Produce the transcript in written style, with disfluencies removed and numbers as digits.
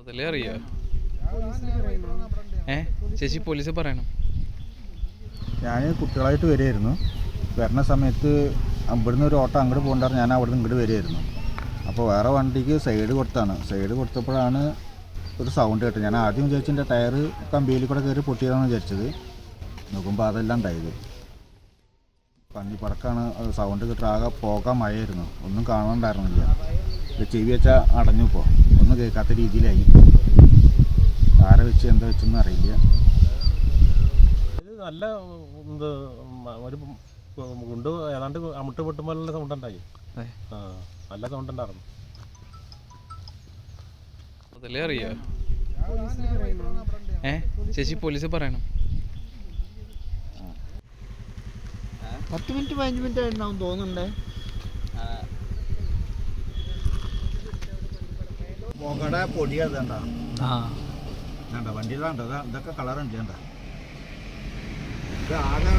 അതല്ലേ അറിയോ? ചേച്ചി പോലീസ് പറയണം. ഞാൻ കുട്ടികളായിട്ട് വരികയായിരുന്നു. വരുന്ന സമയത്ത് ഇവിടുന്ന് ഒരു ഓട്ടോ അങ്ങോട്ട് പോകണ്ടായിരുന്നു, ഞാൻ അവിടെ നിന്ന് ഇങ്ങോട്ട് വരികയായിരുന്നു. അപ്പോൾ വേറെ വണ്ടിക്ക് സൈഡ് കൊടുത്തപ്പോഴാണ് ഒരു സൗണ്ട് കേട്ടത്. ഞാൻ ആദ്യം വിചാരിച്ചതിൻ്റെ ടയർ കമ്പിയിൽ കൂടെ കയറി പൊട്ടിയതാണെന്ന് വിചാരിച്ചത്. നോക്കുമ്പോൾ അതെല്ലാം ഉണ്ടായത് പന്നിപ്പടക്കാണ്. സൗണ്ട് കിട്ടുക, ആകെ പോകാൻ മഴയായിരുന്നു, ഒന്നും കാണാനുണ്ടായിരുന്നില്ല. ചെവി വെച്ചാൽ അടഞ്ഞു, ഇപ്പോൾ ഒന്നും കേൾക്കാത്ത രീതിയിലായി. ആരെ വെച്ച് എന്താ വെച്ചൊന്നും അറിയില്ല. ഇത് നല്ല ഒരു ഗുണ്ട് ഏതാണ്ട് അമിട്ട് പൊട്ടുമ്പോഴുള്ള സൗണ്ട് ഉണ്ടായി. നല്ല സൗണ്ട് ഉണ്ടായിരുന്നു. അതല്ലേ അറിയോ? ചേച്ചി പോലീസ് പറയണം. 10 മിനിറ്റ് 15 മിനിറ്റ് ആയിട്ടുണ്ടാവും തോന്നുന്നുണ്ടേ. പുകയുടെ പൊടിയത് കണ്ട വണ്ടിയിലാണ്ട്, ഇതൊക്കെ കളറുണ്ട്. കണ്ട ഇത് ആകെ